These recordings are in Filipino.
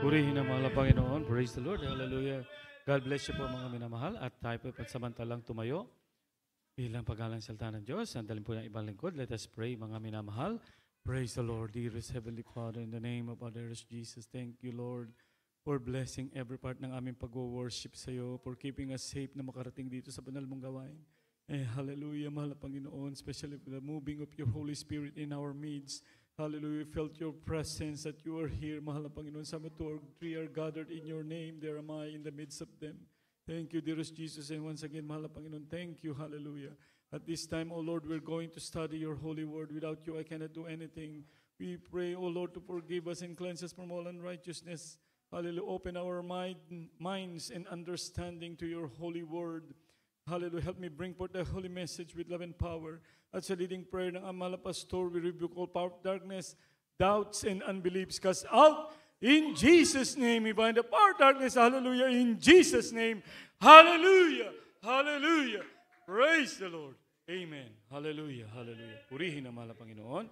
Purihin ang mahal na Panginoon. Praise the Lord. Hallelujah. God bless you po mga minamahal. At tayo po pansamantalang tumayo bilang paggalang salita ng Diyos. Sandalin po ng ibang lingkod. Let us pray mga minamahal. Praise the Lord, dearest Heavenly Father, in the name of our dearest Jesus. Thank you, Lord, for blessing every part ng aming pag-worship sa iyo, for keeping us safe na makarating dito sa banal mong gawain. Hallelujah, mahal na Panginoon, especially for the moving of your Holy Spirit in our midst. Hallelujah, we felt your presence that you are here, mahal na Panginoon. Some two or three are gathered in your name, there am I in the midst of them. Thank you, dearest Jesus, and once again, mahal na Panginoon, thank you, hallelujah. At this time, O Lord, we're going to study your holy word. Without you, I cannot do anything. We pray, O Lord, to forgive us and cleanse us from all unrighteousness. Hallelujah, open our minds and understanding to your holy word. Hallelujah, help me bring forth the holy message with love and power. At sa leading prayer ng Amala Pastor, we rebuke all power of darkness, doubts, and unbeliefs. Cast out in Jesus' name. We bind the power of darkness. Hallelujah, in Jesus' name. Hallelujah, hallelujah. Praise the Lord. Amen. Hallelujah, hallelujah. Purihin ang mahal na Panginoon.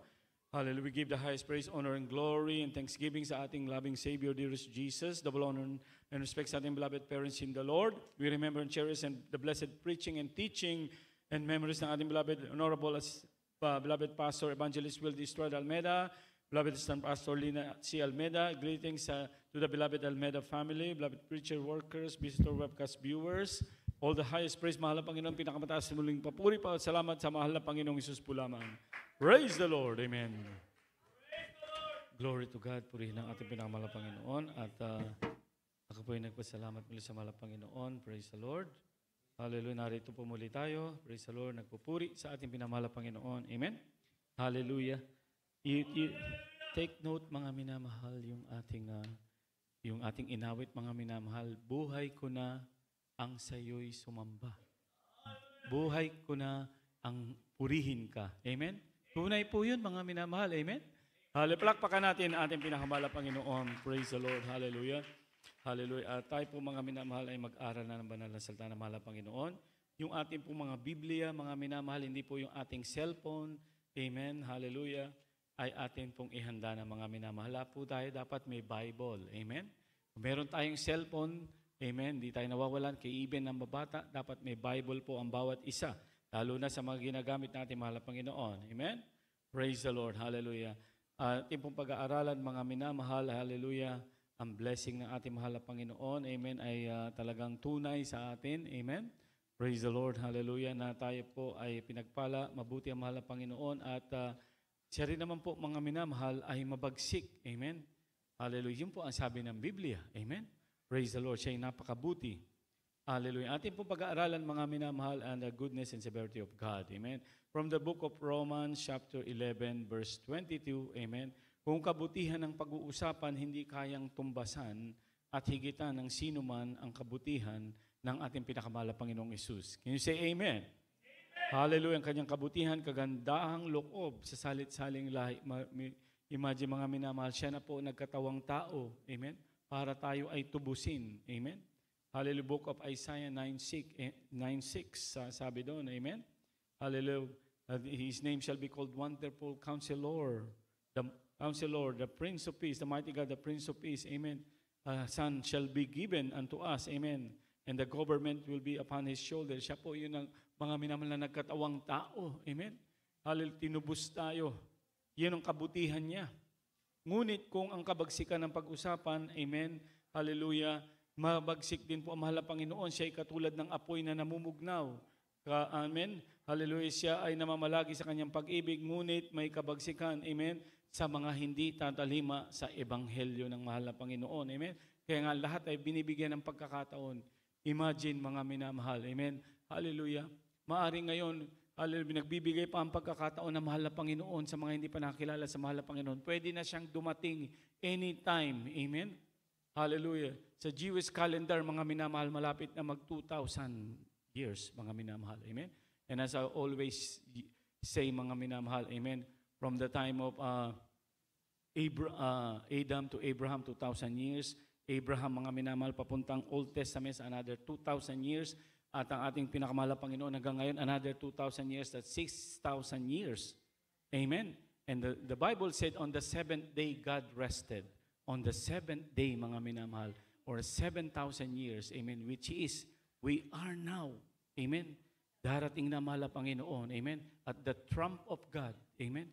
Hallelujah. We give the highest praise, honor, and glory and thanksgiving sa ating loving Savior, dearest Jesus. Double honor and respect sa ating beloved parents in the Lord. We remember and cherish and the blessed preaching and teaching and memories ng ating beloved, honorable beloved Pastor Evangelist Will Estrada Almeida, beloved Assistant Pastor Lina C. Almeida. Greetings to the beloved Almeida family, beloved preacher workers, visitor webcast viewers. All the highest praise, mahal na Panginoon, pinakamataas na muling papuri pa at salamat sa mahal na Panginoong Isus po lamang. Praise the Lord. Amen. Glory to God. Purihin ang ating pinakamahal na Panginoon. At ako po ay nagpasalamat muli sa mahal na Panginoon. Praise the Lord. Hallelujah. Narito po muli tayo. Praise the Lord. Nagpupuri sa ating pinamahal na Panginoon. Amen. Hallelujah. Take note mga minamahal yung ating inawit mga minamahal. Buhay ko na ang sayo'y sumamba. Buhay ko na ang purihin ka. Amen? Tunay po yun, mga minamahal. Amen? Hallelujah. Palakpakan natin ang ating pinakamahal na Panginoon. Praise the Lord. Hallelujah. Hallelujah. Tayo po mga minamahal ay mag-aral na ng banal na salita ng mahal na Panginoon. Yung ating po mga Biblia, mga minamahal, hindi po yung ating cellphone. Amen? Hallelujah. Ay atin pong ihanda ng mga minamahal. Po tayo dapat may Bible. Amen? Kung meron tayong cellphone, amen. Di tayo nawawalan. Kay even ng mabata, dapat may Bible po ang bawat isa. Lalo na sa mga ginagamit natin, mahal na Panginoon. Amen? Praise the Lord. Hallelujah. Ating pong pag-aaralan, mga minamahal, hallelujah, ang blessing ng ating mahal na Panginoon, amen, ay talagang tunay sa atin. Amen? Praise the Lord. Hallelujah. Na tayo po ay pinagpala, mabuti ang mahal na Panginoon at siya rin naman po, mga minamahal, ay mabagsik. Amen? Hallelujah. Yun po ang sabi ng Biblia. Amen? Praise the Lord. Siya ay napakabuti. Hallelujah. Ating pong pag-aaralan, mga minamahal, and the goodness and severity of God. Amen. From the book of Romans, chapter 11, verse 22. Amen. Kung kabutihan ng pag-uusapan, hindi kayang tumbasan at higitan ng sino man ang kabutihan ng ating pinakamahal na Panginoong Hesus. Can you say amen? Amen. Hallelujah. Ang kanyang kabutihan, kagandahang loob sa salit-saling lahi. Imagine, mga minamahal, siya na po nagkatawang tao. Amen. Para tayo ay tubusin. Amen? Hallelujah. Book of Isaiah 9:6, sabi doon. Amen? Hallelujah. His name shall be called Wonderful Counselor, the Prince of Peace, the mighty God, the Prince of Peace. Amen? Son shall be given unto us. Amen? And the government will be upon his shoulder. Siya po yun ang mga minamahal na nagkatawang tao. Amen? Hallelujah. Tinubos tayo. Yan ang kabutihan niya. Ngunit kung ang kabagsikan ng pag-usapan, amen, hallelujah, mabagsik din po ang mahal na Panginoon. Siya ay katulad ng apoy na namumugnaw. Amen, hallelujah, siya ay namamalagi sa kanyang pag-ibig, ngunit may kabagsikan, amen, sa mga hindi tatalima sa ebanghelyo ng mahal na Panginoon. Amen. Kaya nga lahat ay binibigyan ng pagkakataon. Imagine, mga minamahal, amen, hallelujah, maaring ngayon, hallelujah, nagbibigay pa ang pagkakataon ng mahal na Panginoon sa mga hindi pa nakilala sa mahal na Panginoon. Pwede na siyang dumating anytime. Amen? Hallelujah. Sa Jewish calendar, mga minamahal, malapit na mag 2,000 years, mga minamahal. Amen? And as I always say, mga minamahal, amen, from the time of Adam to Abraham, 2,000 years. Abraham, mga minamahal, papuntang Old Testament, another 2,000 years. At ang ating pinakamahal na Panginoon hanggang ngayon, another 2,000 years, that's 6,000 years. Amen? And the Bible said, on the seventh day, God rested on the seventh day, mga minamahal, or 7,000 years, amen, which is, we are now, amen, darating na mahal na Panginoon, amen, at the trump of God, amen.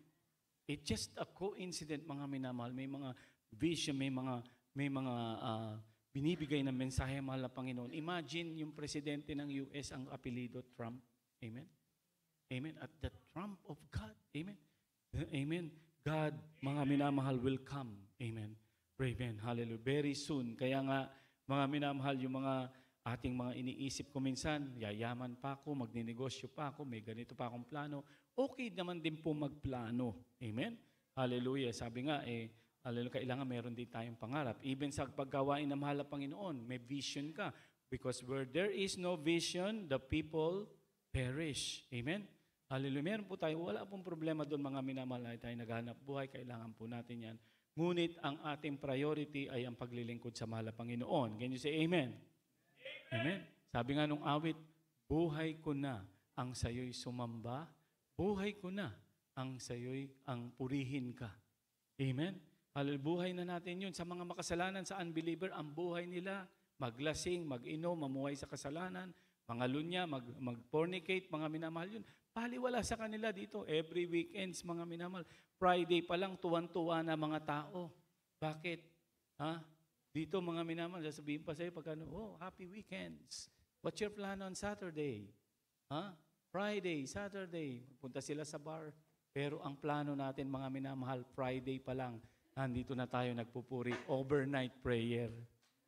It's just a coincident, mga minamahal, may mga vision, may mga binibigay na mensahe, mahal na Panginoon. Imagine yung presidente ng US ang apelido Trump, amen. Amen. At the trump of God. Amen. Amen. God, mga minamahal, will come. Amen. Amen. Hallelujah. Very soon. Kaya nga, mga minamahal, yung mga ating mga iniisip ko minsan, yayaman pa ako, magninegosyo pa ako, may ganito pa akong plano. Okay naman din po magplano. Amen. Hallelujah. Sabi nga, hallelujah, kailangan meron din tayong pangarap. Even sa paggawain na mahal na Panginoon, may vision ka. Because where there is no vision, the people perish. Amen. Hallelujah. Meron po tayo, wala pong problema doon, mga minamahal, na tayo naghahanap buhay, kailangan po natin yan. Ngunit ang ating priority ay ang paglilingkod sa mahal na Panginoon. Can you say amen? Amen. Sabi nga nung awit, buhay ko na ang sayo'y sumamba, buhay ko na ang sayo'y ang purihin ka. Amen. Hallelujah. Buhay na natin yun. Sa mga makasalanan, sa unbeliever, ang buhay nila, maglasing, mag-inom, mamuhay sa kasalanan, mga lunya, mag-fornicate, mga minamahal yun. Paliwala sa kanila dito. Every weekends, mga minamahal. Friday pa lang, tuwan-tuwa na mga tao. Bakit? Ha? Dito, mga minamahal, sasabihin pa sa'yo, happy weekends. What's your plan on Saturday? Ha? Friday, Saturday. Punta sila sa bar. Pero ang plano natin, mga minamahal, Friday pa lang, nandito na tayo nagpupuri. Overnight prayer.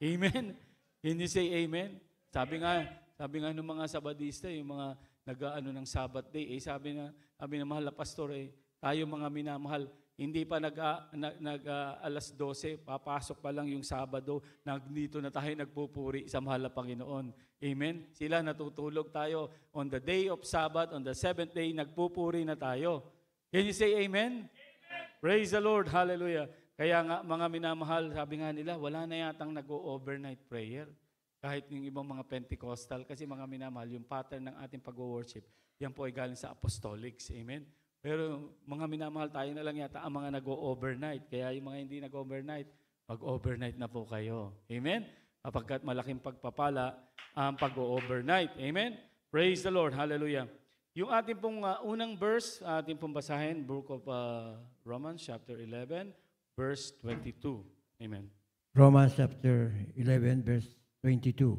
Amen? Can you say amen? Sabi nga ng mga Sabadista, yung mga nag-ano ng Sabbath day, sabi na mahal na pastor, tayo mga minamahal, hindi pa alas 12, papasok pa lang yung Sabado, dito na tayo nagpupuri sa mahal na Panginoon. Amen? Sila natutulog tayo on the day of Sabbath, on the seventh day, nagpupuri na tayo. Can you say amen? Praise the Lord, hallelujah. Kaya nga mga minamahal, sabi nga nila, wala na yatang nag-overnight prayer. Kahit yung ibang mga Pentecostal, kasi mga minamahal, yung pattern ng ating pag-worship, yan po ay galing sa apostolics. Amen? Pero mga minamahal, tayo na lang yata ang mga nag-overnight. Kaya yung mga hindi nag-overnight, mag-overnight na po kayo. Amen? Kapagkat malaking pagpapala ang pag-overnight. Amen? Praise the Lord. Hallelujah. Yung ating pong unang verse, ating pong basahin, Book of Romans, chapter 11, verse 22. Amen. Romans chapter 11, verse 22.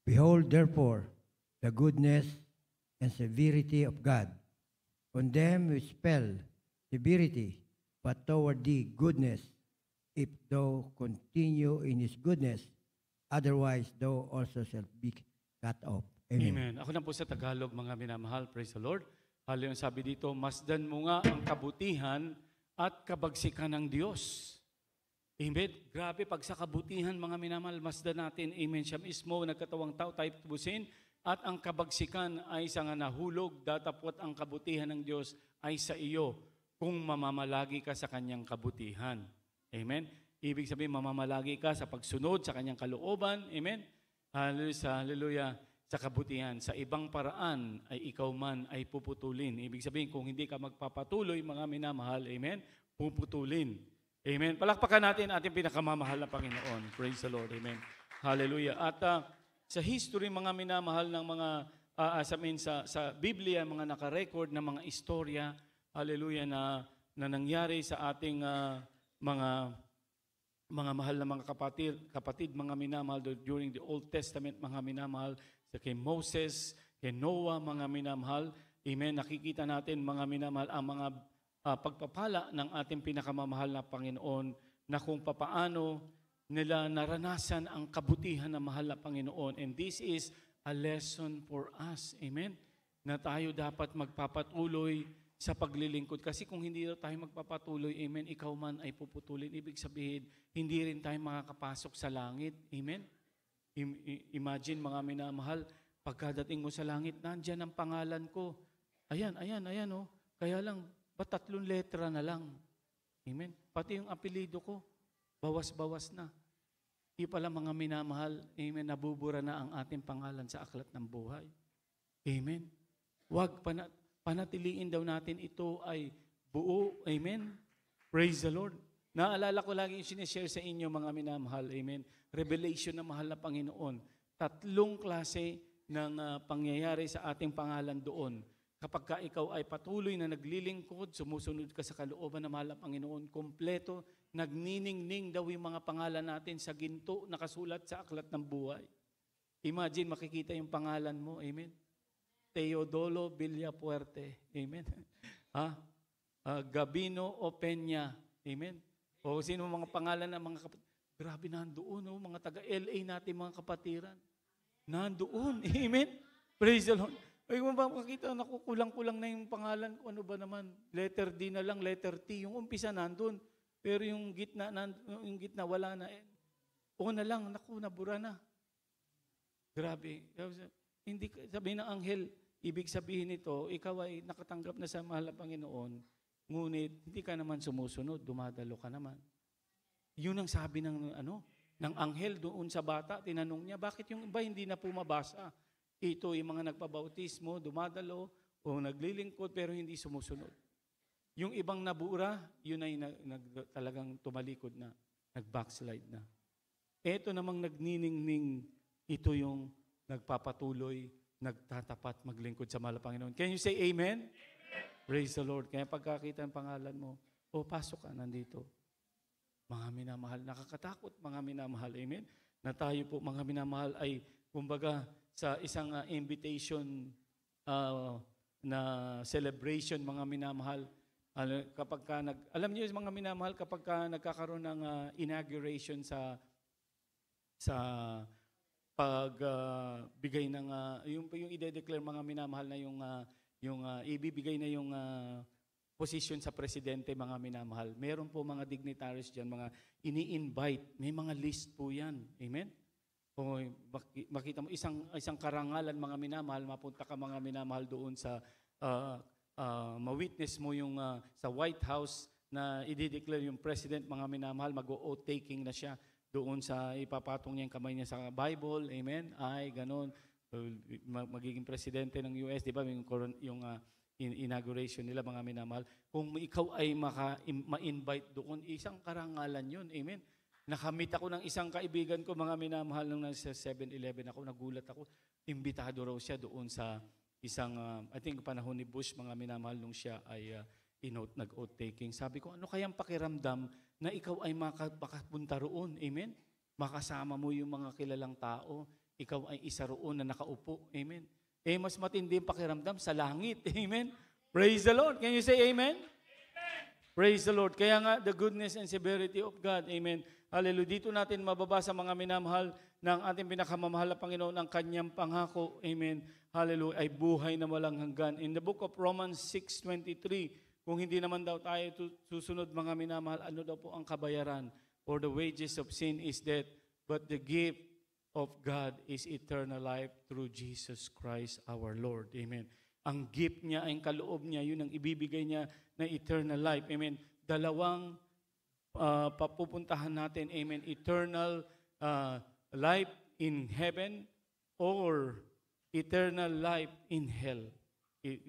Behold, therefore, the goodness and severity of God. On them which spell severity, but toward thee goodness, if thou continue in his goodness, otherwise thou also shalt be cut off. Amen. Amen. Ako na po sa Tagalog, mga minamahal. Praise the Lord. Hallelujah. Sabi dito, masdan mo nga ang kabutihan at kabagsikan ng Diyos. Amen. Grabe, pag sa kabutihan, mga minamahal, masdan natin. Amen. Siya mismo, nagkatawang tao, tayo tubusin. At ang kabagsikan ay sa nga nahulog, datapot ang kabutihan ng Diyos ay sa iyo kung mamamalagi ka sa kanyang kabutihan. Amen. Ibig sabihin, mamamalagi ka sa pagsunod sa kanyang kalooban. Amen. Hallelujah. Hallelujah. Sa kabutihan. Sa ibang paraan ay ikaw man ay puputulin. Ibig sabihin, kung hindi ka magpapatuloy, mga minamahal, amen, puputulin. Amen. Palakpakan natin ating pinakamamahal na Panginoon. Praise the Lord. Amen. Hallelujah. At sa history, mga minamahal ng mga, sa Biblia, mga nakarecord na mga istorya, hallelujah, na nangyari sa ating mga mahal na mga kapatid, mga minamahal during the Old Testament, mga minamahal, kay Moses, kay Noah, mga minamahal. Amen. Nakikita natin, mga minamahal, ang mga pagpapala ng ating pinakamamahal na Panginoon na kung papaano nila naranasan ang kabutihan ng mahal na Panginoon. And this is a lesson for us. Amen? Na tayo dapat magpapatuloy sa paglilingkod. Kasi kung hindi tayo magpapatuloy, amen, ikaw man ay puputulin. Ibig sabihin, hindi rin tayo makakapasok sa langit. Amen? Imagine, mga minamahal, pagkadating mo sa langit, nandyan ang pangalan ko. Ayan, oh. Kaya lang, ba't 3 letra na lang? Amen? Pati yung apelido ko, bawas-bawas na. Di pala, mga minamahal, amen, nabubura na ang ating pangalan sa aklat ng buhay. Amen? Huwag panatiliin daw natin ito ay buo. Amen? Praise the Lord. Naalala ko lagi yung sinishare sa inyo, mga minamahal. Amen. Revelation na mahal na Panginoon. 3 klase ng pangyayari sa ating pangalan doon. Kapag ka ikaw ay patuloy na naglilingkod, sumusunod ka sa kalooban na mahal na Panginoon, kompleto, nagniningning daw yung mga pangalan natin sa ginto, nakasulat sa aklat ng buhay. Imagine, makikita yung pangalan mo. Amen. Teodolo Villapuerte. Amen. Gabino Opeña. Amen. O sino mga pangalan ng mga kapatid? Grabe, nandoon, mga taga-LA natin, mga kapatiran. Nandoon. Amen. Praise the Lord. Ay, kung ba makikita, nakukulang-kulang na yung pangalan ko, ano ba naman? Letter D na lang, letter T. Yung umpisa nandun. Pero yung gitna wala na. O na lang, nabura na. Grabe. Hindi, sabi ng anghel, ibig sabihin nito, ikaw ay nakatanggap na sa mahal na Panginoon, ngunit hindi ka naman sumusunod, dumadalo ka naman. Yun ang sabi ng anghel doon sa bata, tinanong niya, bakit yung iba hindi na pumabasa? Ito yung mga nagpabautismo, dumadalo, o naglilingkod pero hindi sumusunod. Yung ibang nabura, yun ay talagang tumalikod na, nag-backslide na. Ito namang nagniningning, ito yung nagpapatuloy, nagtatapat, maglingkod sa mahal na Panginoon. Can you say amen? Praise the Lord. Kaya pagkakita ng pangalan mo, pasok ka, nandito. Mga minamahal, nakakatakot, mga minamahal. Amen? Na tayo po, mga minamahal, ay kumbaga sa isang invitation na celebration, mga minamahal, alam niyo mga minamahal, kapag nagkakaroon ng inauguration sa pagbigay ng yung i-declare, mga minamahal, na yung ibibigay na yung position sa presidente, mga minamahal. Meron po mga dignitaries diyan, mga ini-invite. May mga list po 'yan. Amen. O makita mo isang karangalan, mga minamahal, mapunta ka, mga minamahal, doon sa ma-witness mo yung sa White House na i-declare yung president, mga minamahal, mag-oath taking na siya doon sa ipapatong niya yung kamay niya sa Bible. Amen. Ay ganon. Magiging presidente ng US, di ba? Yung inauguration nila, mga minamahal. Kung ikaw ay ma-invite doon, isang karangalan yun. Amen. Nakamit ako ng isang kaibigan ko, mga minamahal, nung nasa 7-Eleven ako, nagulat ako. Imbitado raw siya doon sa isang, I think panahon ni Bush, mga minamahal, nung siya ay nag-oath taking. Sabi ko, ano kayang pakiramdam na ikaw ay makapunta roon? Amen? Makasama mo yung mga kilalang tao. Ikaw ay isa roon na nakaupo. Amen? Mas matindi yung pakiramdam sa langit. Amen? Praise the Lord. Can you say amen? Praise the Lord. Kaya nga, the goodness and severity of God. Amen. Hallelujah. Dito natin mababasa, mga minamahal, ng ating pinakamamahal na Panginoon, ang kanyang pangako. Amen. Hallelujah. Ay buhay na walang hanggan. In the book of Romans 6:23, kung hindi naman daw tayo susunod, mga minamahal, ano daw po ang kabayaran? For the wages of sin is death, but the gift of God is eternal life through Jesus Christ our Lord. Amen. Ang gift niya, ang kaloob niya, yun ang ibibigay niya na eternal life. Amen. Dalawang papupuntahan natin. Amen. Eternal life in heaven or eternal life in hell.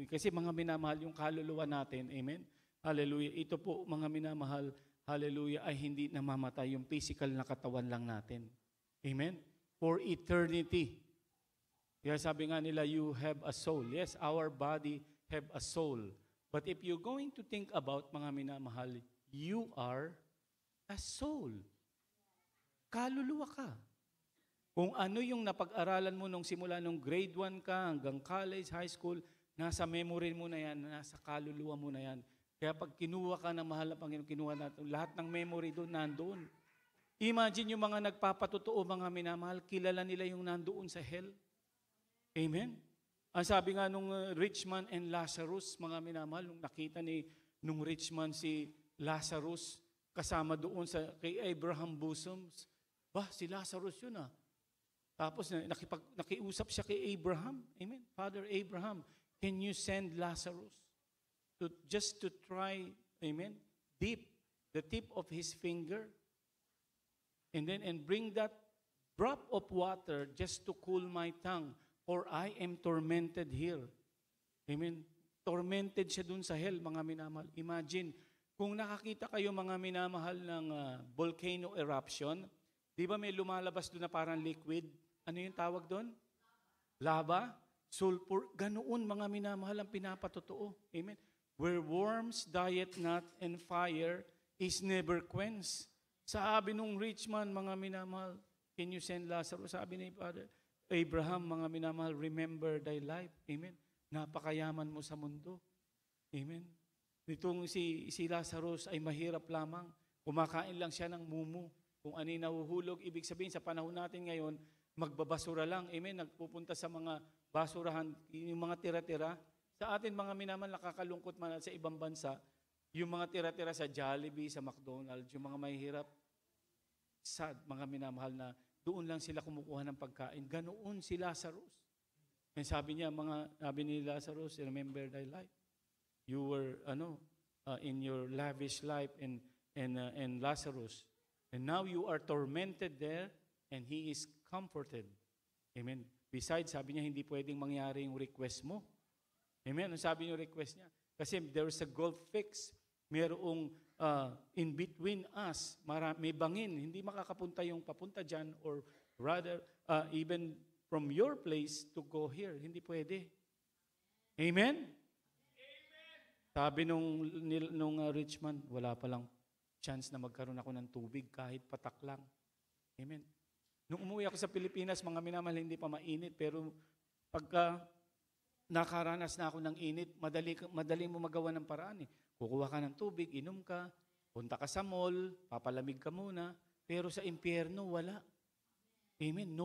Kasi mga minamahal, yung kaluluwa natin, amen. Hallelujah. Ito po, mga minamahal, hallelujah, ay hindi namamatay. Yung physical na katawan lang natin. Amen. For eternity. Kaya sabi nga nila, you have a soul. Yes, our body have a soul. But if you're going to think about, mga minamahal, you are a soul. Kaluluwa ka. Kung ano yung napag-aralan mo nung simula nung grade 1 ka hanggang college, high school, nasa memory mo na yan, nasa kaluluwa mo na yan. Kaya pag kinuha ka ng mahal na Panginoon, kinuha natin, lahat ng memory doon, nandoon. Imagine yung mga nagpapatotoo, mga minamahal, kilala nila yung nandoon sa hell. Amen? Ang sabi nga nung rich man and Lazarus, mga minamahal, nung nakita nung rich man si Lazarus, kasama doon kay Abraham bosoms, si Lazarus yun ah. Tapos nakiusap siya kay Abraham. Amen? Father Abraham, can you send Lazarus just to try, amen, dip the tip of his finger and bring that drop of water just to cool my tongue, for I am tormented here. Amen? Tormented siya dun sa hell, mga minamahal. Imagine, Kung nakakita kayo mga minamahal ng volcano eruption, di ba may lumalabas doon na parang liquid? Ano yung tawag doon? Lava? Sulfur? Ganoon mga minamahal ang pinapatotoo. Amen? Where worms diet not and fire is never quenched. Sabi nung rich man, mga minamahal, can you send Lazarus? Sabi ni Father Abraham, mga minamahal, remember thy life. Amen? Napakayaman mo sa mundo. Amen? Nitong si Lazarus ay mahirap lamang. Kumakain lang siya ng mumu. Kung ano yung nahuhulog, ibig sabihin sa panahon natin ngayon, magbabasura lang. Amen? Nagpupunta sa mga basurahan, yung mga tira-tira. Sa atin mga minaman, nakakalungkot man sa ibang bansa, yung mga tira-tira sa Jollibee, sa McDonald's, yung mga mahihirap, sad, mga minamahal na doon lang sila kumukuha ng pagkain. Ganoon si Lazarus. And sabi ni Lazarus, remember thy life. You were in your lavish life and Lazarus, and now you are tormented there, and he is comforted. Amen. Besides, sabi niya hindi pwedeng mangyari yung request mo. Amen. Ano sabi niyo request niya? Kasi there's a gulf fix. Merong in between us, may bangin. Hindi makakapunta yung papunta dyan, or rather even from your place to go here. Hindi pwede. Amen. Sabi nung rich man, wala palang chance na magkaroon ako ng tubig kahit patak lang. Amen. Nung umuwi ako sa Pilipinas, mga minamahal, hindi pa mainit, pero pagka nakaranas na ako ng init, madali mo magawa ng paraan. Kukuha ka ng tubig, inom ka, punta ka sa mall, papalamig ka muna, pero sa impyerno, wala. Amen.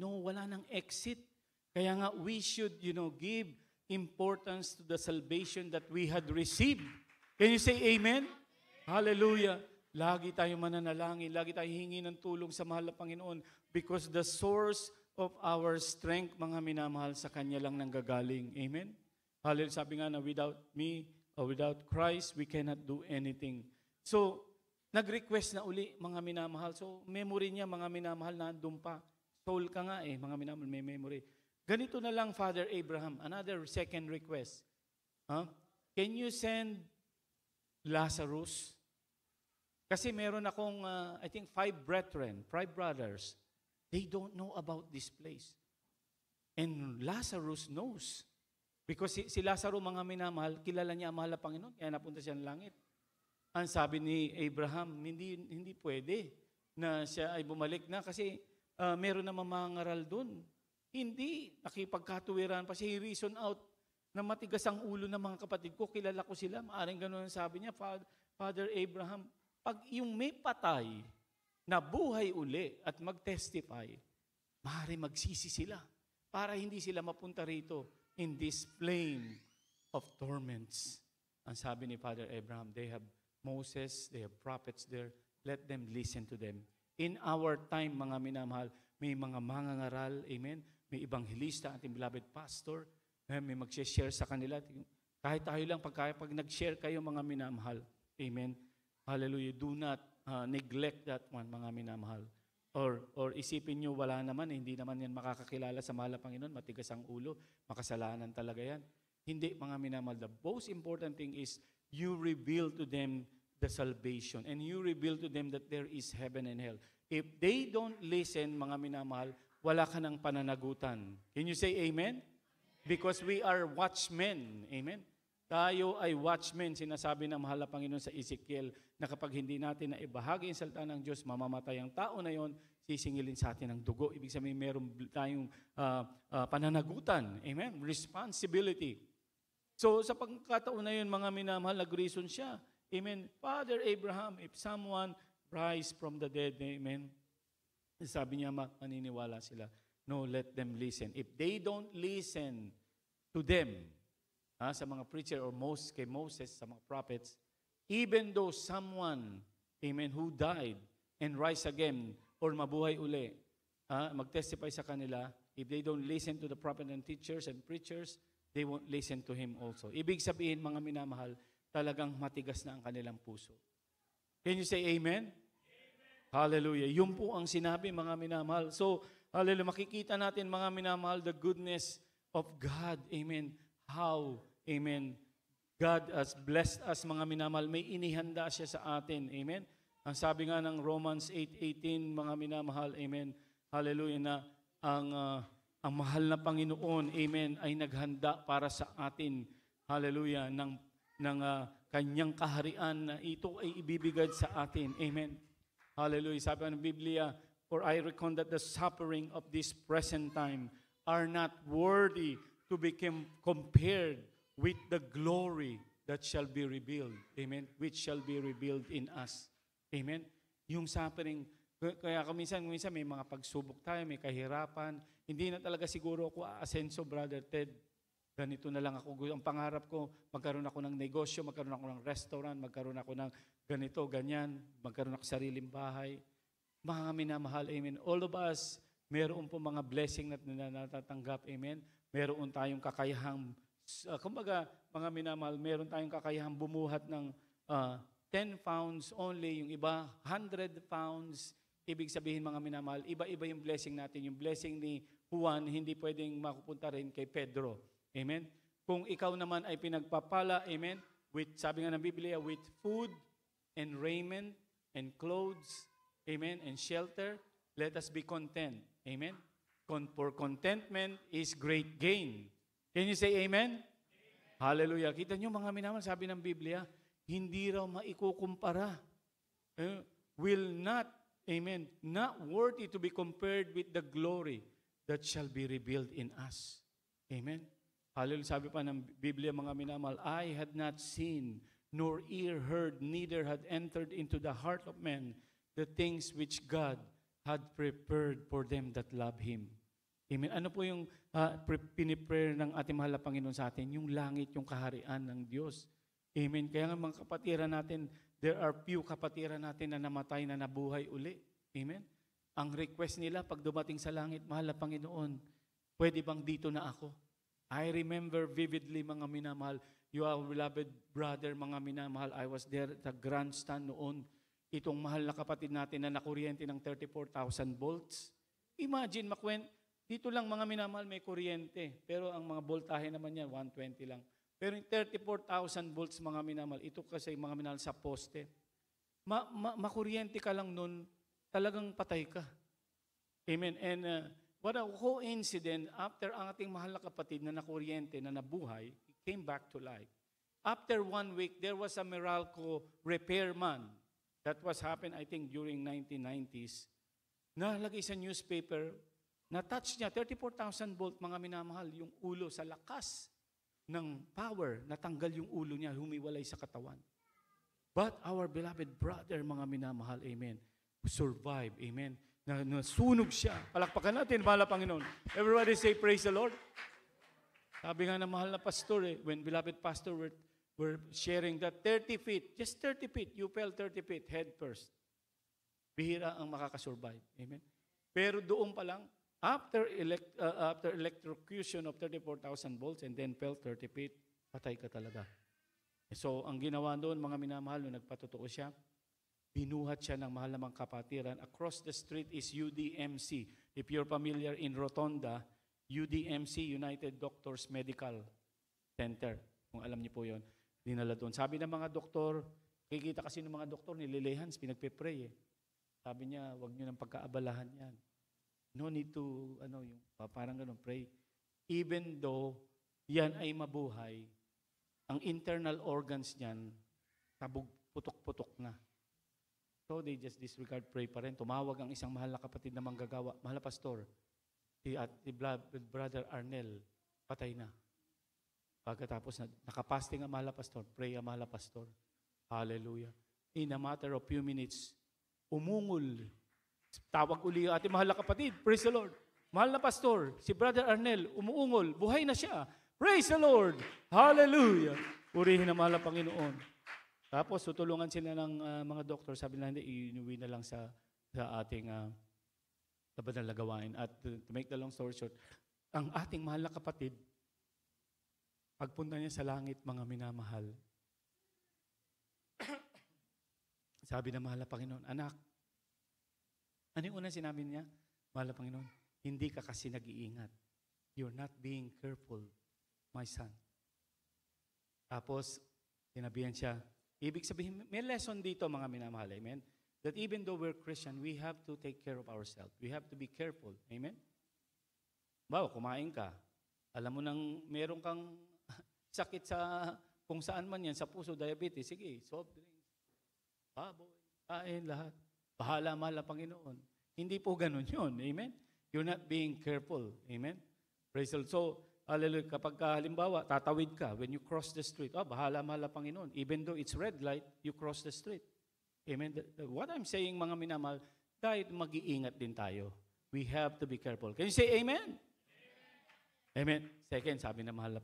Wala nang exit. Kaya nga, we should, give importance to the salvation that we had received. Can you say amen? Hallelujah. Lagi tayo mananalangin, lagi tayo hingi ng tulong sa mahal na Panginoon because the source of our strength, mga minamahal, sa Kanya lang nanggagaling. Amen? Hallelujah. Sabi nga na without me, or without Christ, we cannot do anything. So, nag-request na uli, mga minamahal. So, memory niya, mga minamahal, nandun pa. Soul ka nga mga minamahal, may memory. Ganito na lang, Father Abraham, another second request. Can you send Lazarus? Kasi meron akong, I think, 5 brothers. They don't know about this place. And Lazarus knows. Because si Lazarus, mga minamahal, kilala niya ang mahal na Panginoon, kaya napunta siya ng langit. Ang sabi ni Abraham, hindi pwede na siya ay bumalik na kasi meron na mamangaral dun. Hindi, nakipagkatuwiran pa siya, reason out na matigas ang ulo ng mga kapatid ko, kilala ko sila, maaring gano'n ang sabi niya, Father Abraham, pag yung may patay na buhay uli at mag-testify, maaring magsisi sila para hindi sila mapunta rito in this flame of torments. Ang sabi ni Father Abraham, they have Moses, they have prophets there, let them listen to them. In our time, mga minamahal, may mga mangangaral, amen, may ebanghelista, ating beloved pastor, may mag-share sa kanila. Kahit tayo lang, pag nag-share kayo, mga minamahal, amen, hallelujah, do not neglect that one, mga minamahal. Or isipin nyo, wala naman, hindi naman yan makakakilala sa mahal na Panginoon, matigas ang ulo, makasalanan talaga yan. Hindi, mga minamahal. The most important thing is, you reveal to them the salvation, and you reveal to them that there is heaven and hell. If they don't listen, mga minamahal, wala ka ng pananagutan. Can you say amen? Because we are watchmen. Amen? Tayo ay watchmen. Sinasabi ng mahal na Panginoon sa Ezekiel na kapag hindi natin na ibahagi ang salita ng Diyos, mamamatay ang tao na yon, sisingilin sa atin ng dugo. Ibig sabihin, meron tayong pananagutan. Amen? Responsibility. So, sa pagkataon na yun, mga minamahal, nag-reason siya. Amen? Father Abraham, if someone rise from the dead, amen, sabi niya, maniniwala sila. No, let them listen. If they don't listen to them, sa mga preacher or kay Moses, sa mga prophets, even though someone, amen, who died and rise again or mabuhay uli, mag-testify sa kanila, if they don't listen to the prophet and teachers and preachers, they won't listen to him also. Ibig sabihin, mga minamahal, talagang matigas na ang kanilang puso. Can you say amen? Hallelujah. Yun po ang sinabi, mga minamahal. So, hallelujah, makikita natin, mga minamahal, the goodness of God. Amen. How, amen, God has blessed us, mga minamahal. May inihanda siya sa atin. Amen? Ang sabi nga ng Romans 8:18, mga minamahal, amen, hallelujah, na ang mahal na Panginoon, amen, ay naghanda para sa atin, hallelujah, ng kanyang kaharian na ito ay ibibigay sa atin. Amen. Hallelujah. Sabi ng Biblia, for I reckon that the suffering of this present time are not worthy to be compared with the glory that shall be revealed. Amen. Which shall be revealed in us. Amen. Yung suffering, kaya minsan may mga pagsubok tayo, may kahirapan. Hindi na talaga siguro ako aasenso, Brother Ted. Ganito na lang ako. Ang pangarap ko, magkaroon ako ng negosyo, magkaroon ako ng restaurant, magkaroon ako ng ganito, ganyan, magkaroon ako sariling bahay. Mga minamahal, amen. All of us, meron po mga blessing na natatanggap, amen. Meron tayong kakayahang, kumbaga, mga minamahal, meron tayong kakayahang bumuhat ng 10 pounds only, yung iba, 100 pounds. Ibig sabihin, mga minamahal, iba-iba yung blessing natin. Yung blessing ni Juan, hindi pwedeng makupunta rin kay Pedro. Amen? Kung ikaw naman ay pinagpapala, amen, sabi nga ng Biblia, with food and raiment and clothes, amen, and shelter, let us be content. Amen? For contentment is great gain. Can you say amen? Hallelujah. Kita nyo, mga minamahal, sabi ng Biblia, hindi raw maikukumpara. Will not, amen, not worthy to be compared with the glory that shall be revealed in us. Amen? Hallelujah. Sabi pa ng Biblia, mga minamahal, I had not seen, nor ear heard, neither had entered into the heart of man the things which God had prepared for them that love Him. Amen. Ano po yung piniprayer ng ating mahal na Panginoon sa atin? Yung langit, yung kaharian ng Diyos. Amen. Kaya nga mga kapatiran natin, there are few kapatiran natin na namatay na nabuhay uli. Amen. Ang request nila pag dumating sa langit, mahal na Panginoon, pwede bang dito na ako? I remember vividly, mga minamahal, you are beloved brother, mga minamahal, I was there at the grandstand noon. Itong mahal na kapatid natin na nakuryente ng 34,000 volts. Imagine, dito lang mga minamahal may kuryente, pero ang mga voltahe naman yan, 120 lang. Pero yung 34,000 volts, mga minamahal, ito kasi mga minamahal sa poste. Makuryente ka lang nun, talagang patay ka. Amen. And what a coincidence, after ang ating mahal na kapatid na nakuryente, na nabuhay, he came back to life. After 1 week, there was a Meralco repairman. That was happened, I think, during 1990s. Nalagay sa newspaper, na-touch niya, 34,000 volt, mga minamahal, yung ulo sa lakas ng power, natanggal yung ulo niya, humiwalay sa katawan. But our beloved brother, mga minamahal, amen, survive, amen, nasunog siya. Palakpakan natin, mahal na Panginoon. Everybody say, praise the Lord. Sabi nga ng mahal na pastor, when beloved pastor were sharing that 30 feet, just 30 feet, you fell 30 feet, head first. Bihira ang makakasurvive. Amen? Pero doon pa lang, after electrocution of 34,000 volts and then fell 30 feet, patay ka talaga. So, ang ginawa doon, mga minamahal, nung nagpatotoo siya, binuhat siya ng mahal na mga kapatiran. Across the street is UDMC. If you're familiar in Rotonda, UDMC, United Doctors Medical Center. Kung alam niyo po yon, dinala doon. Sabi ng mga doktor, kikita kasi ng mga doktor, nililehans, pinagpe-pray eh. Sabi niya, huwag niyo nang pagkaabalahan yan. No need to, yung parang ganun, pray. Even though yan ay mabuhay, ang internal organs niyan, putok-putok na. So they just disregard, pray pa rin. Tumawag ang isang mahal na kapatid na manggagawa. Mahal na pastor, si brother Arnel, patay na. Pagkatapos nakapasting ang mahal na pastor, pray ang mahal na pastor. Hallelujah. In a matter of few minutes, umungol. Tawag uli ang ating mahal na kapatid. Praise the Lord. Mahal na pastor, si brother Arnel, umuungol. Buhay na siya. Praise the Lord. Hallelujah. Purihin ang mahal na Panginoon. Tapos, tutulungan sila ng mga doktor. Sabi nila, hindi, inuwi na lang sa ating sa banal na gawain. At to make the long story short, ang ating mahal na kapatid, pagpunta niya sa langit, mga minamahal, sabi ng mahal na Panginoon, anak, ano yung unang sinabi niya? Mahal na Panginoon, hindi ka kasi nag-iingat. You're not being careful, my son. Tapos, Sinabihan siya. Ibig sabihin, may lesson dito mga minamahal. Amen? That even though we're Christian, we have to take care of ourselves. We have to be careful. Amen? Bawa, kumain ka. Alam mo nang meron kang sakit sa kung saan man yan, sa puso, diabetes, sige, soft drinks, baboy, kain, lahat. Bahala, mahal na Panginoon. Hindi po ganun yun. Amen? You're not being careful. Amen? Praise the Lord. So, hallelujah, kapag halimbawa, tatawid ka, when you cross the street, bahala, mahal na Panginoon. Even though it's red light, you cross the street. Amen? What I'm saying, mga minamahal, dahil mag-iingat din tayo. We have to be careful. Can you say amen? Amen. Second, sabi na mahal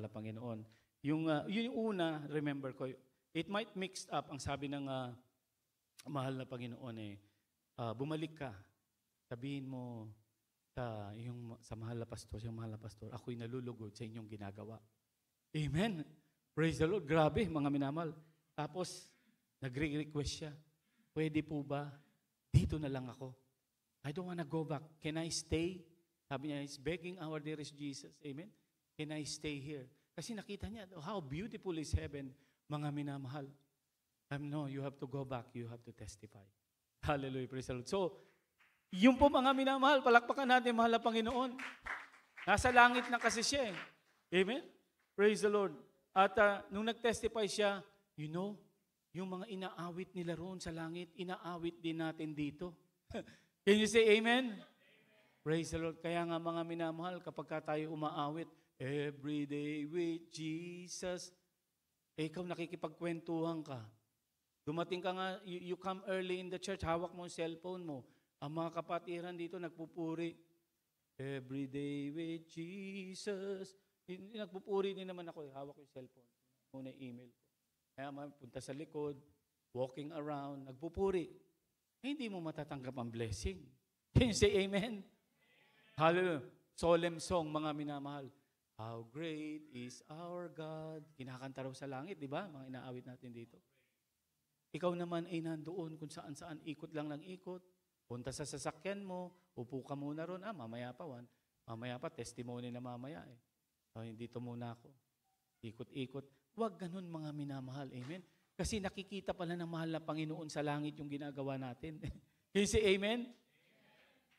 na Panginoon. Yung una, remember ko, it might mix up, ang sabi ng mahal na Panginoon bumalik ka. Sabihin mo sa mahal na pastor, ako'y nalulugod sa inyong ginagawa. Amen. Praise the Lord. Grabe, mga minamahal. Tapos, nagre-request siya. Pwede po ba? Dito na lang ako. I don't wanna go back. Can I stay? Sabi niya, he's begging our dearest Jesus. Amen? Can I stay here? Kasi nakita niya, how beautiful is heaven, mga minamahal. No, you have to go back. You have to testify. Hallelujah, praise the Lord. So, yung po mga minamahal, palakpakan natin, mahal na Panginoon. Nasa langit na kasi siya eh. Amen? Praise the Lord. At nung nag-testify siya, you know, yung mga inaawit nila roon sa langit, inaawit din natin dito. Can you say amen? Praise the Lord. Kaya nga mga minamahal, kapag tayo umaawit, every day with Jesus, ikaw nakikipagkwentuhan ka. Dumating ka nga, you come early in the church, hawak mo ang cellphone mo. Ang mga kapatiran dito nagpupuri. Every day with Jesus. Nagpupuri din naman ako, hawak yung cellphone. Muna email ko. Kaya punta sa likod, walking around, nagpupuri. Hindi mo matatanggap ang blessing. Can you say amen? Hallelujah. Solemn song, mga minamahal. How great is our God. Kinakanta raw sa langit, di ba? Mga inaawit natin dito. Ikaw naman ay nandoon kung saan-saan, ikot lang ng ikot. Punta sa sasakyan mo, upo ka muna ron. Mamaya pa, mamaya pa, testimony na mamaya eh. So, dito muna ako. Ikot-ikot. Huwag ganun mga minamahal. Amen? Kasi nakikita pala ng mahal na Panginoon sa langit yung ginagawa natin. Can you say amen?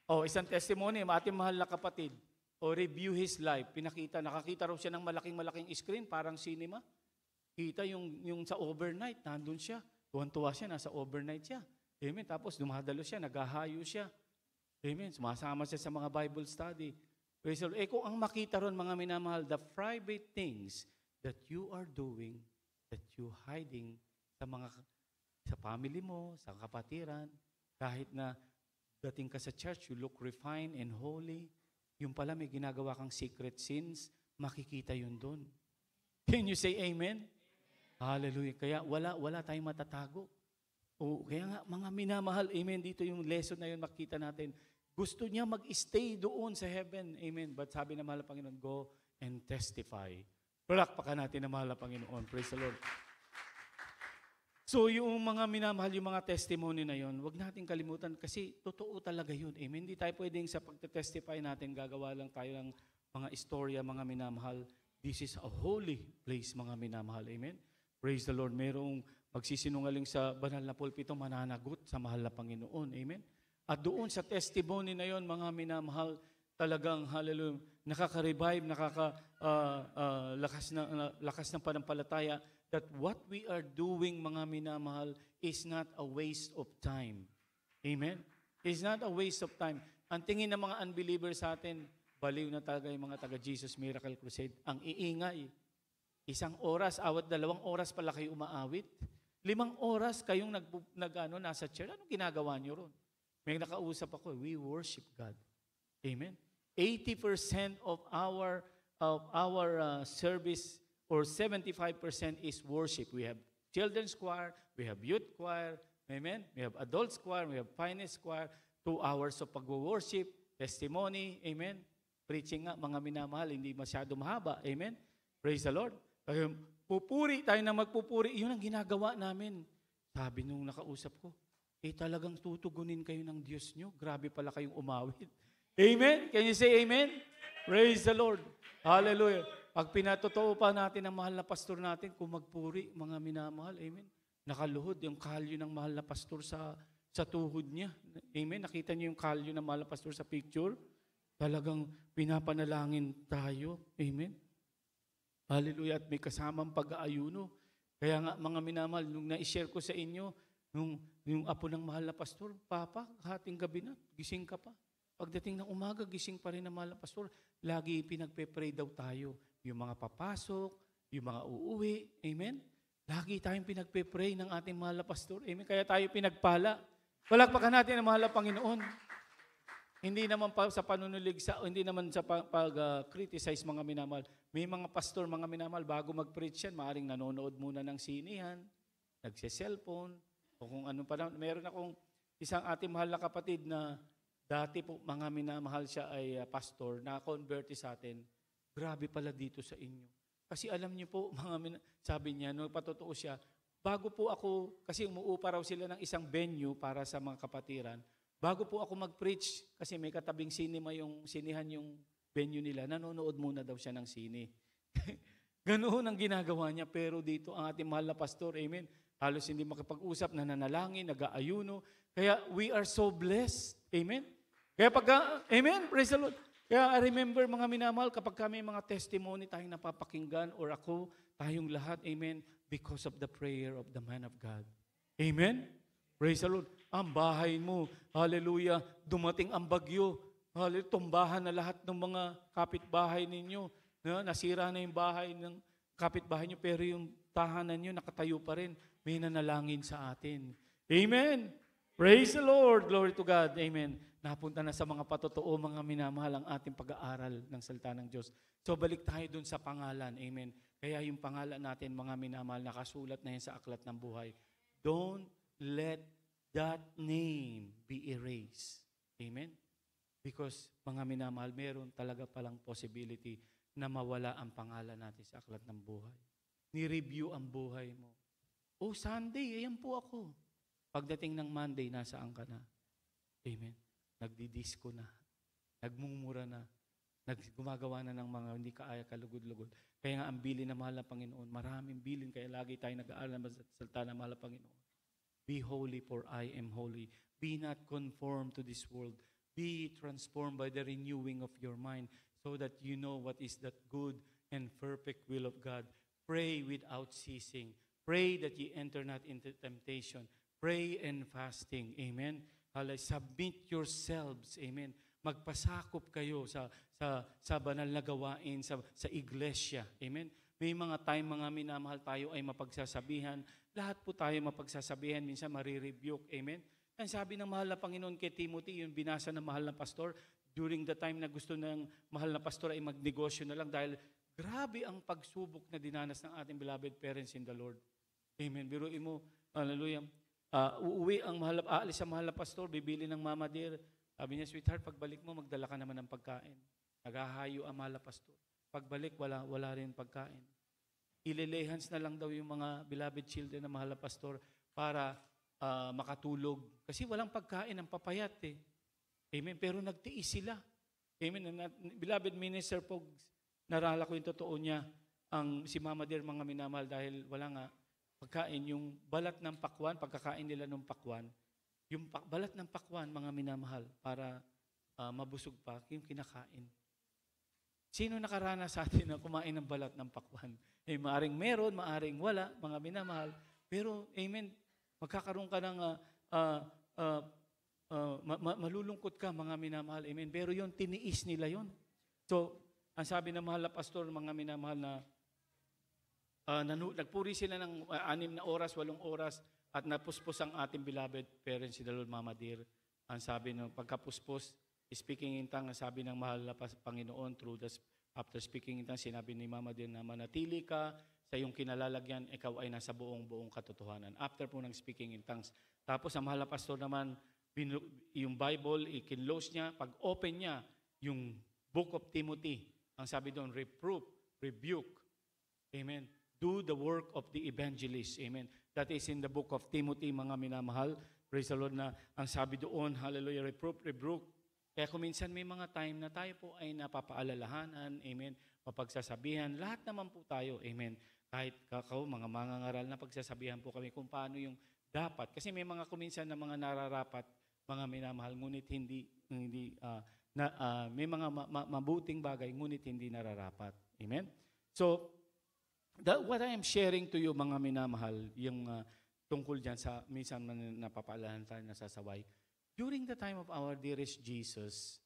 Isang testimony, ating mahal na kapatid. Review his life. Nakakita raw siya ng malaking-malaking screen, parang cinema. Kita yung sa overnight, nandun siya. Tuwan-tuwa siya, nasa overnight siya. Amen. Tapos dumadalo siya, naghahayo siya. Amen. Sumasama siya sa mga Bible study. Praise the Lord. Kung ang makita ron, mga minamahal, the private things that you are doing, that you hiding sa family mo, sa kapatiran, kahit na dating ka sa church, you look refined and holy. Yung pala may ginagawa kang secret sins, makikita yun doon. Can you say amen? Hallelujah. Kaya wala tayong matatago. Kaya nga, mga minamahal, amen, dito yung lesson na yun makita natin. Gusto niya mag-stay doon sa heaven. Amen. But sabi na mahal na Panginoon, go and testify. Palakpakan natin na mahal na Panginoon. Praise the Lord. So yung mga minamahal, yung mga testimony na yun, wag natin kalimutan kasi totoo talaga yun. Amen. Hindi tayo pwedeng sa pagte-testify natin, gagawa lang tayo ng mga istorya, mga minamahal. This is a holy place, mga minamahal. Amen. Praise the Lord. Merong magsisinungaling sa banal na pulpito, mananagot sa mahal na Panginoon. Amen. At doon sa testimony na yun, mga minamahal, talagang, hallelujah, nakaka-revive, lakas ng panampalataya, that what we are doing, mga minamahal, is not a waste of time. Amen? It's not a waste of time. Ang tingin ng mga unbelievers sa atin, baliw na talaga yung mga taga-Jesus Miracle Crusade. Ang iingay. 1 oras, 2 oras pala kayo umaawit. 5 oras kayong nasa church. Anong ginagawa nyo ron? May nakausap ako, we worship God. Amen? 80% of our service or 75% is worship. We have children's choir, we have youth choir, amen? We have adults choir, we have finest choir, 2 hours of pag-worship, testimony, amen? Preaching nga, mga minamahal, hindi masyado mahaba, amen? Praise the Lord. Pupuri tayo na magpupuri, yun ang ginagawa namin. Sabi nung nakausap ko, talagang tutugunin kayo ng Diyos nyo, grabe pala kayong umawit. Amen? Can you say amen? Praise the Lord. Hallelujah. Pag pinatotoo pa natin ang mahal na pastor natin, kung magpuri, mga minamahal, amen. Nakaluhod yung kalyo ng mahal na pastor sa tuhod niya. Amen? Nakita niyo yung kalyo ng mahal na pastor sa picture? Talagang pinapanalangin tayo. Amen? Hallelujah. At may kasamang pag-aayuno. Kaya nga mga minamahal, nung na-share ko sa inyo, yung apo ng mahal na pastor, Papa, hating gabi na, gising ka pa. Pagdating ng umaga, gising pa rin ng mahal na pastor. Lagi pinagpe-pray daw tayo. Yung mga papasok, yung mga uuwi. Amen? Lagi tayong pinagpe-pray ng ating mahal na pastor. Amen? Kaya tayo pinagpala. Palakpakan natin ang mahal na Panginoon. Hindi naman pa sa panunuligsa, hindi naman sa pag-criticize mga minamahal. May mga pastor, mga minamahal, bago mag-preach yan, maaaring nanonood muna ng sinihan, nagse-cellphone, o kung ano pa. Meron akong isang ating mahal na kapatid na dati po, mga minamahal siya ay pastor, na-convert sa atin. Grabe pala dito sa inyo. Kasi alam niyo po, sabi niya, nung patotoo siya, bago po ako, kasi umuupa raw sila ng isang venue para sa mga kapatiran, bago po ako mag-preach, kasi may katabing sinima yung sinihan yung venue nila, nanonood muna daw siya ng sine. Ganoon ang ginagawa niya, pero dito ang ating mahal na pastor, amen, halos hindi makipag-usap, nananalangin, nag-aayuno. Kaya we are so blessed. Amen? Kaya amen, praise the Lord. Kaya I remember mga minamahal, kapag kami mga testimony tayong napapakinggan or ako, tayong lahat, amen, because of the prayer of the man of God. Amen? Praise the Lord. Ang bahay mo, hallelujah, dumating ang bagyo, hallelujah, tumbahan na lahat ng mga kapitbahay ninyo. Nasira na yung bahay ng kapitbahay nyo, pero yung tahanan nyo nakatayo pa rin. May nanalangin sa atin. Amen? Praise the Lord. Glory to God. Amen. Napunta na sa mga patotoo, mga minamahal ang ating pag-aaral ng salita ng Diyos. So balik tayo dun sa pangalan. Amen. Kaya yung pangalan natin, mga minamahal, nakasulat na yan sa aklat ng buhay. Don't let that name be erased. Amen? Because, mga minamahal, meron talaga palang possibility na mawala ang pangalan natin sa aklat ng buhay. Ni-review ang buhay mo. Oh, Sunday, ayan po ako. Pagdating ng Monday, nasaan ka na? Amen? Nagdidisco na. Nagmumura na. Gumagawa na ng mga hindi kaaya kalugod-lugod. Kaya nga ang bilin na mahal na Panginoon, maraming bilin, kaya lagi tayo nag-aaral ng salita na mahal na Panginoon. Be holy for I am holy. Be not conformed to this world. Be transformed by the renewing of your mind so that you know what is that good and perfect will of God. Pray without ceasing. Pray that ye enter not into temptation. Pray and fasting. Amen. Submit yourselves. Amen. Magpasakop kayo sa banal na gawain sa iglesia. Amen. May mga time, mga minamahal, tayo ay mapagsasabihan. Lahat po tayo mapagsasabihan. Minsan marirebuke. Amen. Ang sabi ng mahal na Panginoon kay Timothy, yung binasa ng mahal na pastor, during the time na gusto ng mahal na pastor ay magnegosyo na lang dahil grabe ang pagsubok na dinanas ng ating beloved parents in the Lord. Amen. Biruin mo, hallelujah. Uuwi aalis ang mahal na pastor, bibili ng mama dear. Sabi niya, sweetheart, pagbalik mo, magdala ka naman ng pagkain. Naghahayo ang mahal na pastor. Pagbalik, wala rin pagkain. Ililehans na lang daw yung mga beloved children na mahal na pastor para makatulog. Kasi walang pagkain, ang papayat eh. Amen. Pero nagtiis sila. Amen. Beloved minister po, narala ko yung totoo niya, si mama dear, mga minamahal, dahil wala nga pagkain, yung balat ng pakwan, pagkakain nila ng pakwan, yung balat ng pakwan, mga minamahal, para mabusog pa, yung kinakain. Sino nakaranas sa atin na kumain ng balat ng pakwan? Maaring meron, maaring wala, mga minamahal. Pero, amen, magkakaroon ka ng, malulungkot ka, mga minamahal, amen. Pero yun, tiniis nila yun. So, ang sabi ng mahal na pastor, mga minamahal na, nagpuri sila ng 6 na oras, 8 oras, at napuspos ang ating beloved parents, si the Lord Mama Dear. Ang sabi ng pagkapuspos, speaking in tongues, sabi ng mahal na Panginoon, after speaking in tongues, sinabi ni Mama Dear na manatili ka sa iyong kinalalagyan, ikaw ay nasa buong katotohanan. After po ng speaking in tongues. Tapos ang mahal na pastor naman, yung Bible, i-close niya, pag-open niya, yung Book of Timothy, ang sabi doon, reproof, rebuke. Amen. Do the work of the evangelist. Amen. That is in the book of Timothy, mga minamahal. Praise the Lord na ang sabi doon, hallelujah, reproof, rebuke, Kaya kung minsan may mga time na tayo po ay napapaalalahanan, amen, mapagsasabihan, lahat naman po tayo, amen. Kahit kakao, mga mangangaral na pagsasabihan po kami kung paano yung dapat. Kasi may mga kuminsan na mga nararapat, mga minamahal, ngunit may mga mabuting bagay, ngunit hindi nararapat. Amen? So, what I am sharing to you, mga minamahal, yung tungkol dyan sa minsan napapaalalahan tayo nasasaway, during the time of our dearest Jesus,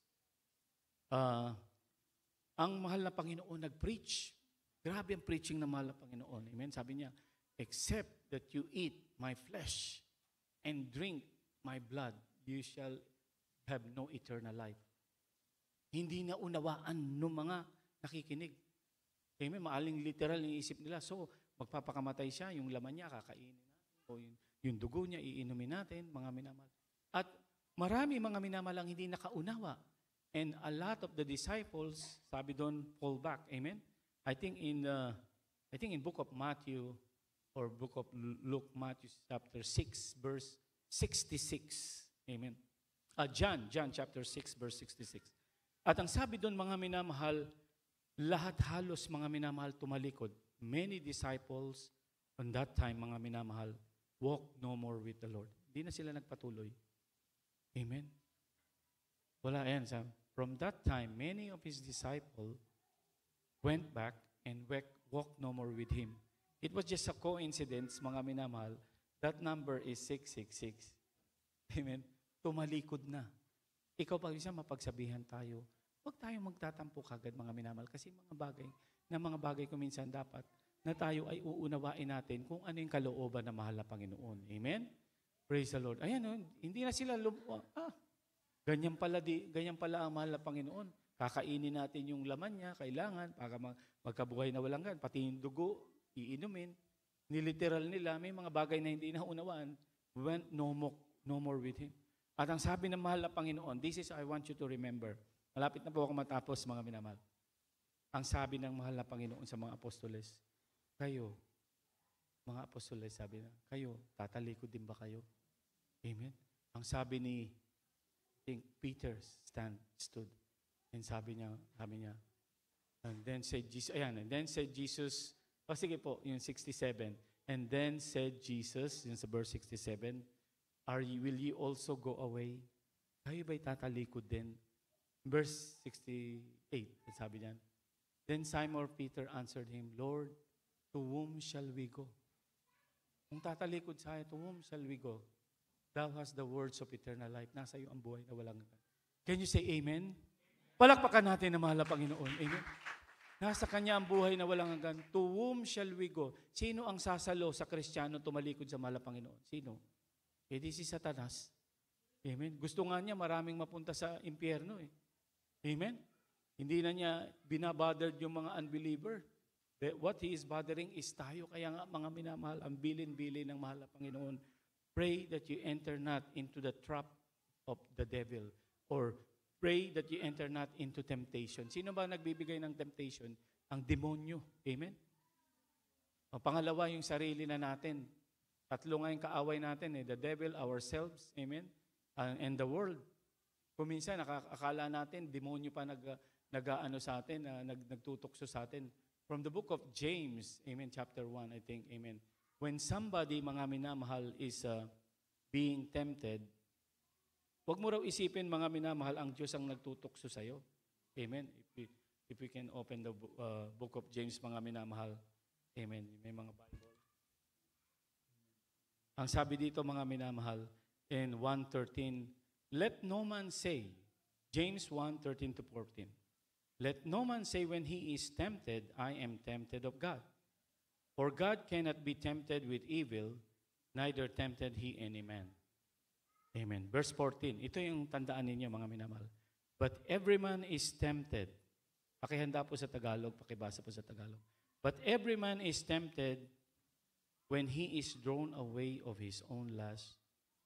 ang mahal na Panginoon nag-preach. Grabe ang preaching ng mahal na Panginoon. Amen? Sabi niya, except that you eat my flesh and drink my blood, you shall have no eternal life. Hindi na unawaan ng mga nakikinig. Amen? Maaling literal yung isip nila. So, magpapakamatay siya, yung laman niya, kakainin natin. O yung dugo niya, iinumin natin, mga minamahal. At marami mga minamalang hindi nakaunawa. And a lot of the disciples, sabi doon, fall back. Amen? I think in book of Matthew or book of Luke, Matthew chapter 6, verse 66. Amen? John chapter 6, verse 66. At ang sabi doon, mga minamahal, lahat halos mga minamahal tumalikod. Many disciples on that time, mga minamahal, walk no more with the Lord. Hindi na sila nagpatuloy. Amen? Wala yan. From that time, many of his disciples went back and walked no more with him. It was just a coincidence, mga minamahal, that number is 666. Amen? Tumalikod na. Ikaw pag isa mapagsabihan tayo, huwag tayong magtatampo kagad, mga minamahal, kasi mga bagay kuminsan dapat na tayo ay uunawain natin kung ano yung kalooban na mahal na Panginoon. Amen? Praise the Lord. Ayan, hindi na sila ganyan pala ang mahal na Panginoon. Kakainin natin yung laman niya, kailangan, para magkabuhay na walang gan. Pati yung dugo, iinumin. Niliteral nila, may mga bagay na hindi naunawaan, went no more with him. At ang sabi ng mahal na Panginoon, this is I want you to remember. Malapit na po ako matapos, mga minamahal. Ang sabi ng mahal na Panginoon sa mga apostoles, kayo, mga apostoles, sabi na, kayo, tatalikod din ba kayo? Amen? Ang sabi ni Peter stood. And sabi niya, and then said Jesus, sige po, yung 67. And then said Jesus, yung sa verse 67, will you also go away? Kayo ba'y tatalikod din? Verse 68, sabi niyan. Then Simon Peter answered him, Lord, to whom shall we go? Kung tatalikod sa akin, to whom shall we go? Thou hast the words of eternal life. Nasa iyo ang buhay na walang hanggan. Can you say amen? Palakpakan natin ang mahal na Panginoon. Amen? Nasa Kanya ang buhay na walang hanggan. To whom shall we go? Sino ang sasalo sa Kristiyano tumalikod sa mahal na Panginoon? Sino? Di si Satanas. Amen? Gusto nga niya maraming mapunta sa impyerno. Amen? Hindi na niya binabothered yung mga unbeliever. What He is bothering is tayo. Kaya nga mga minamahal, ang bilin-bilin ng mahal na Panginoon. Pray that you enter not into the trap of the devil. Or pray that you enter not into temptation. Sino ba nagbibigay ng temptation? Ang demonyo. Amen? Ang pangalawa, yung sarili na natin. Tatlo nga yung kaaway natin. The devil, ourselves. Amen? And the world. Kung minsan, nakakala natin, demonyo pa nag-ano sa atin, nagtutukso sa atin. From the book of James, amen, chapter 1, I think, amen. When somebody, mga minamahal, is being tempted, huwag mo raw isipin, mga minamahal, ang Diyos ang nagtutukso sa'yo. Amen. If we can open the book of James, mga minamahal. Amen. May mga Bible. Ang sabi dito, mga minamahal, in 1:13, let no man say, James 1:13 to 14, let no man say when he is tempted, I am tempted of God. For God cannot be tempted with evil, neither tempted he any man. Amen. Verse 14. Ito yung tandaan ninyo, mga minamahal. But every man is tempted. Pakihanda po sa Tagalog, pakibasa po sa Tagalog. But every man is tempted when he is drawn away of his own lust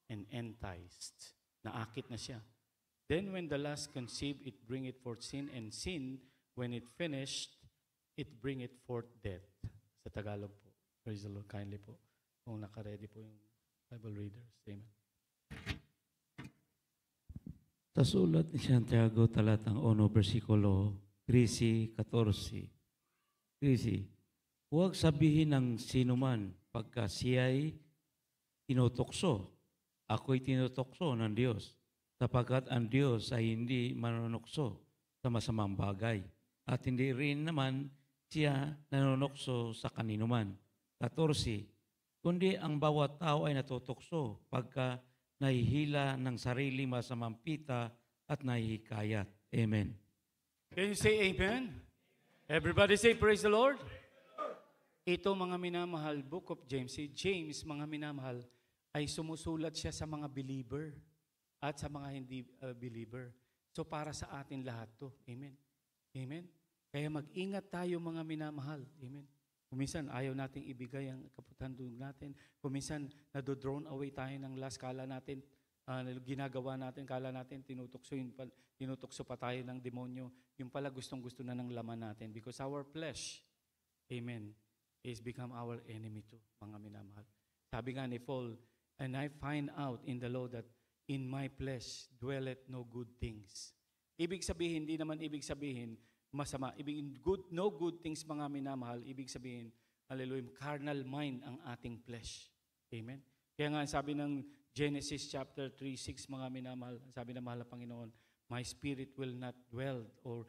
and enticed. Naakit na siya. Then when the lust conceived, it bringeth forth sin, and sin, when it finished, it bringeth forth death. Sa Tagalog po. Praise the Lord. Kindly po. Kung naka-ready po yung Bible readers. Amen. Sa sulat ni Santiago, talatang 1, versikulo 13-14. 13, huwag sabihin ng sinuman pagka siya'y tinutokso. Ako'y tinutokso ng Diyos, sapagkat ang Diyos ay hindi manunukso sa masamang bagay. At hindi rin naman siya nanunukso sa kaninuman. 14, kundi ang bawat tao ay natutokso pagka nahihila ng sarili masamang pita at nahihikayat. Amen. Can you say amen? Everybody say praise the Lord. Ito mga minamahal, Book of James, si James mga minamahal, ay sumusulat siya sa mga believer at sa mga hindi believer. So para sa atin lahat to. Amen. Amen. Kaya mag-ingat tayo mga minamahal. Amen. Kuminsan ayaw nating ibigay ang kaputandog natin. Kuminsan nado-drone away tayo ng last, kala natin, ginagawa natin, kala natin tinutokso pa tayo ng demonyo. Yung pala gustong-gusto na ng laman natin because our flesh, amen, is become our enemy too, mga minamahal. Sabi nga ni Paul, and I find out in the law that in my flesh dwelleth no good things. Ibig sabihin, hindi naman ibig sabihin masama. No good things, mga minamahal, ibig sabihin, hallelujah, carnal mind ang ating flesh. Amen? Kaya nga sabi ng Genesis chapter 3:6, mga minamahal, sabi ng mahal na Panginoon, my spirit will not dwell or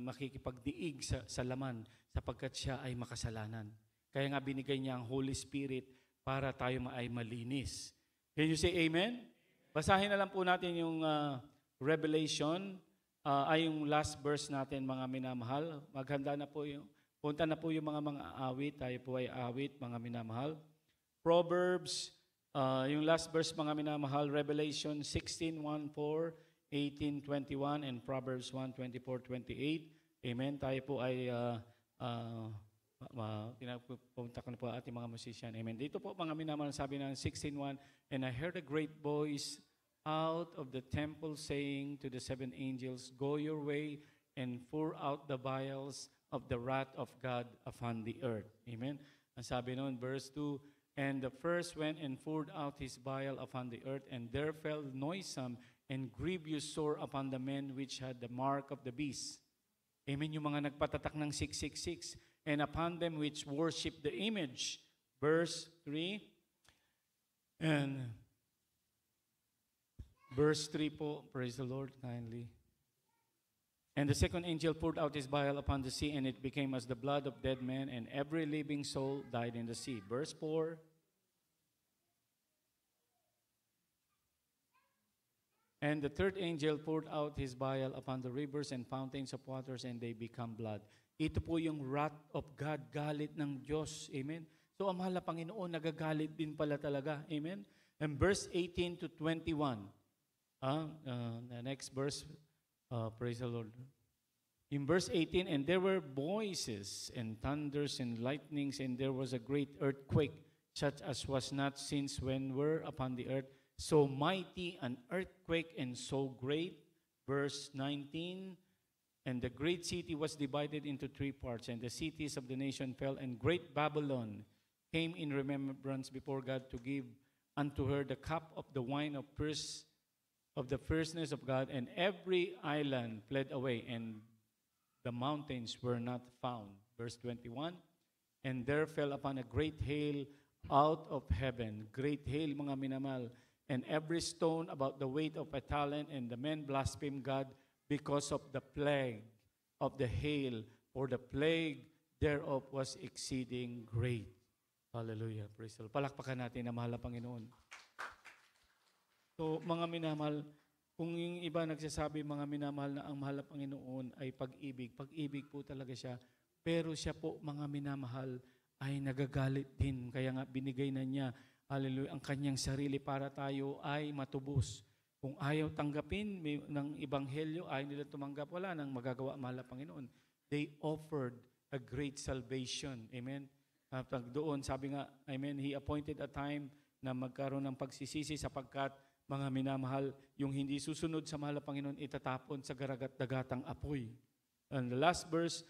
makikipagdiig sa laman sapagkat siya ay makasalanan. Kaya nga binigay niya ang Holy Spirit para tayo ay malinis. Can you say amen? Basahin na lang po natin yung Revelation, ay yung last verse natin, mga minamahal. Maghanda na po yung, punta na po yung mga awit, tayo po ay awit, mga minamahal. Proverbs, yung last verse, mga minamahal, Revelation 16:1-4, 18:21, and Proverbs 1:24-28. Amen. Tayo po ay pinapunta ko na po ating mga musician. Amen. Dito po mga minamahal, sabi ng 16:1, and I heard a great voice out of the temple saying to the seven angels, go your way and pour out the vials of the wrath of God upon the earth. Amen. Ang sabi noon, verse 2, and the first went and poured out his vial upon the earth, and there fell noisome and grievous sore upon the men which had the mark of the beast. Amen. Yung mga nagpatatak ng 666, and upon them which worship the image. Verse 3, and verse 3 po, praise the Lord kindly. And the second angel poured out his vial upon the sea, and it became as the blood of dead men, and every living soul died in the sea. Verse 4, and the third angel poured out his vial upon the rivers and fountains of waters, and they become blood. Ito po yung wrath of God, galit ng Diyos. Amen? So ang mahal na Panginoon, nagagalit din pala talaga. Amen? And verse 18-21. The next verse, praise the Lord. In verse 18, and there were voices and thunders and lightnings, and there was a great earthquake, such as was not since when were upon the earth, so mighty an earthquake and so great. Verse 19, and the great city was divided into three parts, and the cities of the nation fell, and great Babylon came in remembrance before God to give unto her the cup of the wine of the fierceness of God, and every island fled away, and the mountains were not found. Verse 21, and there fell upon a great hail out of heaven, great hail, mga minamal, and every stone about the weight of a talent, and the men blasphemed God because of the plague of the hail, for the plague thereof was exceeding great. Hallelujah. Praise the Lord. Palakpakan natin na mahal na Panginoon. So, mga minamahal, kung yung iba nagsasabi, mga minamahal, na ang mahal na Panginoon ay pag-ibig, pag-ibig po talaga siya. Pero siya po, mga minamahal, ay nagagalit din. Kaya nga binigay na niya, hallelujah, ang kanyang sarili para tayo ay matubos. Kung ayaw tanggapin ng Ebanghelyo, ayaw nila tumanggap, wala nang magagawa ang mahal na Panginoon. They offered a great salvation. Amen? Pag doon, sabi nga, amen, He appointed a time na magkaroon ng pagsisisi sapagkat mga minamahal, yung hindi susunod sa mahal na Panginoon, itatapon sa garagat-dagatang apoy. And the last verse,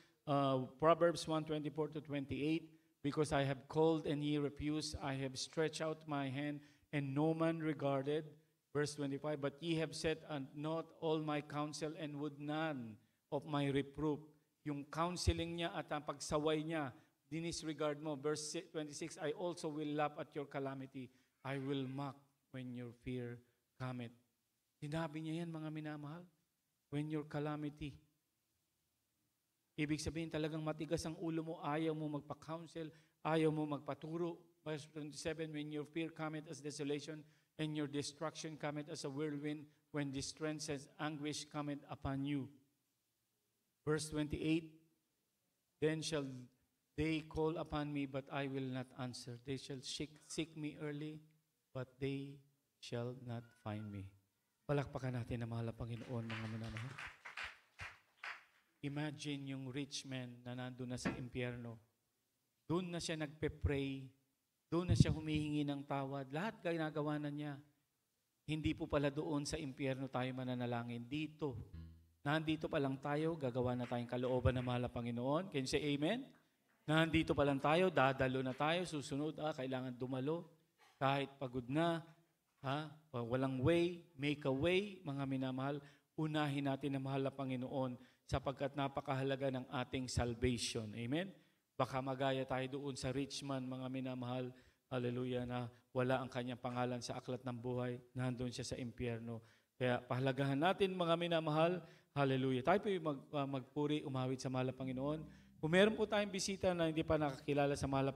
Proverbs 1:24-28, because I have called and ye refused, I have stretched out my hand and no man regarded. Verse 25, but ye have said, and not all my counsel, and would none of my reproof. Yung counseling niya at ang pagsaway niya, dinisregard mo. Verse 26, I also will laugh at your calamity. I will mock when your fear cometh. Sinabi niya yan, mga minamahal. When your calamity. Ibig sabihin talagang matigas ang ulo mo, ayaw mo magpa-counsel, ayaw mo magpaturo. Verse 27, when your fear cometh as desolation, and your destruction cometh as a whirlwind, when distress and anguish cometh upon you. Verse 28, then shall they call upon me, but I will not answer. They shall seek me early, but they shall not find me. Palakpakan natin na mahal na Panginoon, mga minamahal. Imagine yung rich man na nandun na sa impyerno. Doon na siya nagpe-pray. Doon na siya humihingi ng tawad. Lahat ginagawa na niya. Hindi po pala doon sa impyerno tayo mananalangin. Dito. Nandito pa lang tayo, gagawa na tayong kalooban ng mahal na Panginoon. Can you say amen? Nandito pa lang tayo, dadalo na tayo, susunod, kailangan dumalo. Kahit pagod na, walang way, make a way, mga minamahal, unahin natin ang mahal na Panginoon sapagkat napakahalaga ng ating salvation. Amen? Baka magaya tayo doon sa rich man, mga minamahal, hallelujah, na wala ang kanyang pangalan sa aklat ng buhay, nandun siya sa impyerno. Kaya pahalagahan natin, mga minamahal, hallelujah. Tayo po magpuri, umawit sa mahal na Panginoon. Kung meron po tayong bisita na hindi pa nakakilala sa mahal na